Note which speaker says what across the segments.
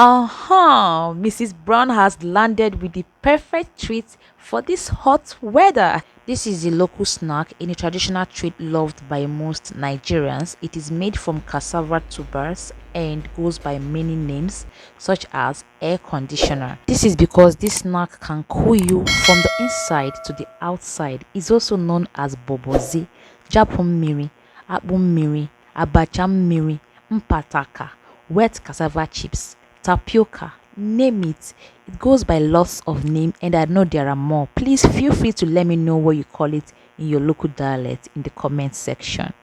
Speaker 1: Mrs. Brown has landed with the perfect treat for this hot weather. This is a local snack in a traditional treat loved by most Nigerians. It is made from cassava tubers and goes by many names such as air conditioner. This is because this snack can cool you from the inside to the outside. It's also known as Bobozi, Mmiri, Mmiri, Abacha Mmiri, Mpataka, wet cassava chips, tapioca, name it. It goes by lots of names and I know there are more. Please feel free to let me know what you call it in your local dialect in the comment section.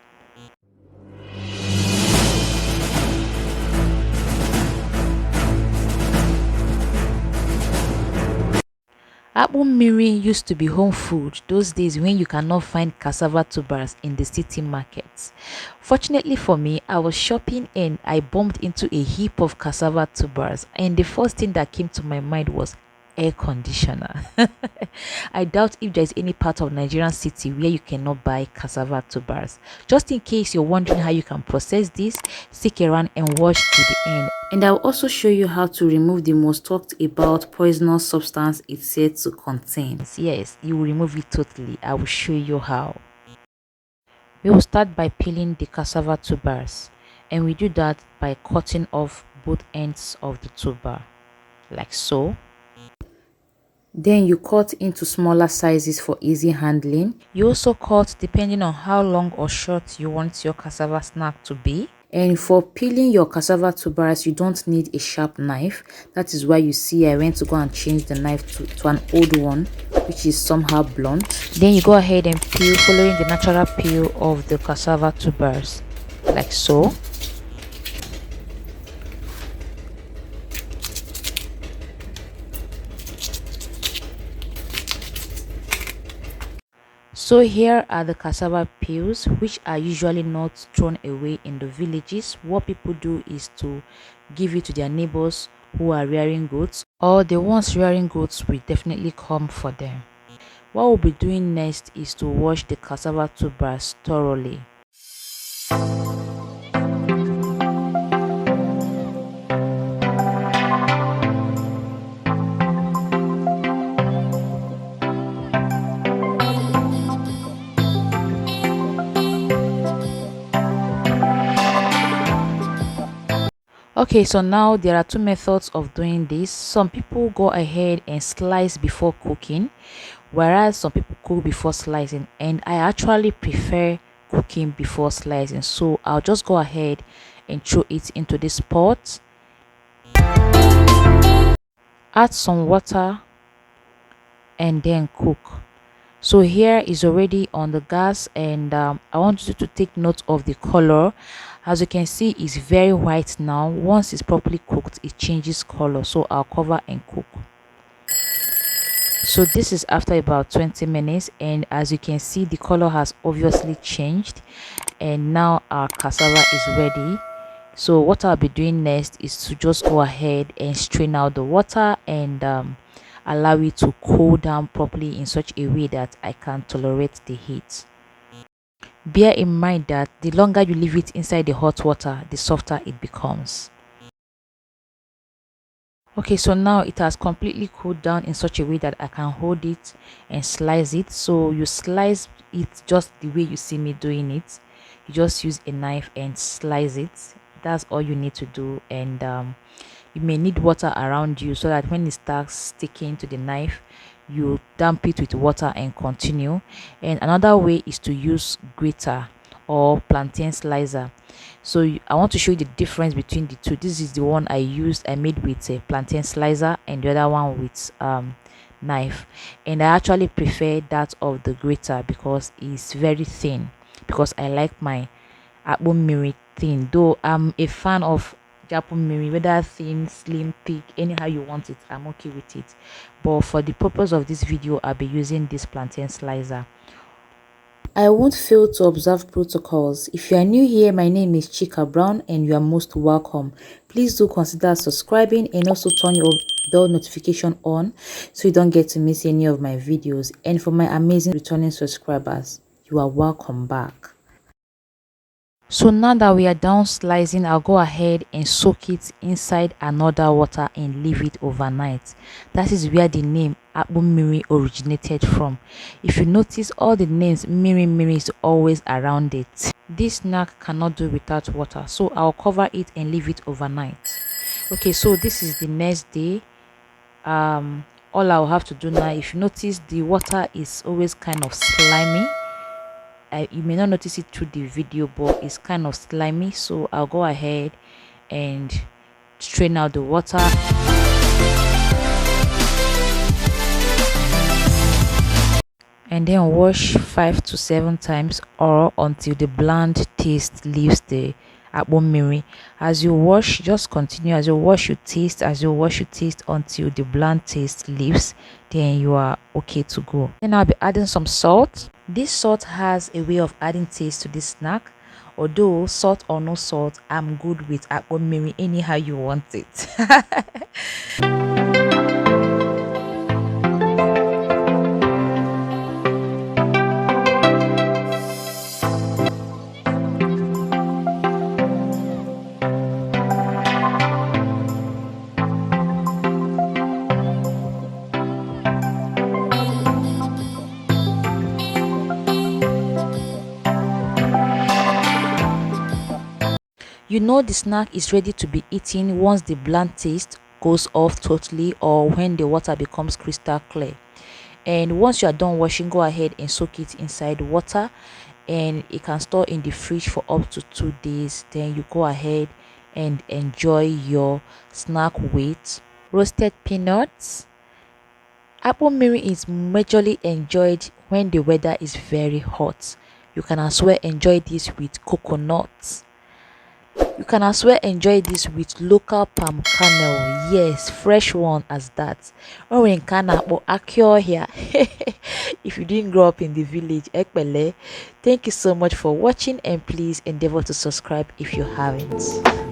Speaker 1: Abacha Mmiri used to be home food those days when you cannot find cassava tubers in the city markets. Fortunately for me, I was shopping and I bumped into a heap of cassava tubers, and the first thing that came to my mind was air conditioner. I doubt if there is any part of Nigerian city where you cannot buy cassava tubers. Just in case you're wondering how you can process this, stick around and watch to the end. And I'll also show you how to remove the most talked about poisonous substance it's said to contain. Yes, you will remove it totally. I will show you how. We will start by peeling the cassava tubers, and we do that by cutting off both ends of the tuber, like so. Then you cut into smaller sizes for easy handling. You also cut depending on how long or short you want your cassava snack to be. And for peeling your cassava tubers, you don't need a sharp knife. That is why you see I went to go and change the knife to an old one, which is somehow blunt. Then you go ahead and peel following the natural peel of the cassava tubers, like so. So here are the cassava peels, which are usually not thrown away in the villages. What people do is to give it to their neighbors who are rearing goats, or the ones rearing goats will definitely come for them. What we'll be doing next is to wash the cassava tubers thoroughly. Okay, so now there are two methods of doing this. Some people go ahead and slice before cooking, whereas some people cook before slicing, and I actually prefer cooking before slicing. So I'll just go ahead and throw it into this pot, add some water, and then cook. So here is already on the gas, and I want you to take note of the color. As you can see, it's very white now. Once it's properly cooked, it changes color. So I'll cover and cook. So this is after about 20 minutes, and as you can see, the color has obviously changed, and now our cassava is ready. So what I'll be doing next is to just go ahead and strain out the water and allow it to cool down properly in such a way that I can tolerate the heat. Bear in mind that the longer you leave it inside the hot water, the softer it becomes. Okay, so now it has completely cooled down in such a way that I can hold it and slice it. So you slice it just the way you see me doing it. You just use a knife and slice it. That's all you need to do. And you may need water around you so that when it starts sticking to the knife, you damp it with water and continue. And another way is to use grater or plantain slicer. So I want to show you the difference between the two. This is the one I made with a plantain slicer, and the other one with knife. And I actually prefer that of the grater because it's very thin, because I like my Abacha Mmiri thin, though I'm a fan of Abacha Mmiri, whether thin, slim, thick, anyhow you want it, I'm okay with it. But for the purpose of this video, I'll be using this plantain slicer. I won't fail to observe protocols. If you are new here, my name is Chika Brown and you are most welcome. Please do consider subscribing and also turn your bell notification on so you don't get to miss any of my videos. And for my amazing returning subscribers, you are welcome back. So now that we are done slicing, I'll go ahead and soak it inside another water and leave it overnight. That is where the name Abacha Mmiri originated from. If you notice, all the names Mmiri is always around it. This snack cannot do without water, so I'll cover it and leave it overnight. Okay, so this is the next day. All I'll have to do now, if you notice, the water is always kind of slimy. You may not notice it through the video, but it's kind of slimy, so I'll go ahead and strain out the water. And then wash 5 to 7 times or until the bland taste leaves the Abacha Mmiri. As you wash, just continue. As you wash, you taste. As you wash, you taste until the bland taste leaves. Then you are okay to go. Then I'll be adding some salt. This salt has a way of adding taste to this snack. Although salt or no salt, I'm good with Abacha Mmiri anyhow you want it. You know the snack is ready to be eaten once the bland taste goes off totally or when the water becomes crystal clear. And once you are done washing, go ahead and soak it inside water, and it can store in the fridge for up to 2 days. Then you go ahead and enjoy your snack with roasted peanuts. Abacha Mmiri is majorly enjoyed when the weather is very hot. You can as well enjoy this with coconuts. You can as well enjoy this with local palm kernel. Yes, fresh one as that. Or in Ghana or Akio here. If you didn't grow up in the village, Ekpele. Thank you so much for watching, and please endeavor to subscribe if you haven't.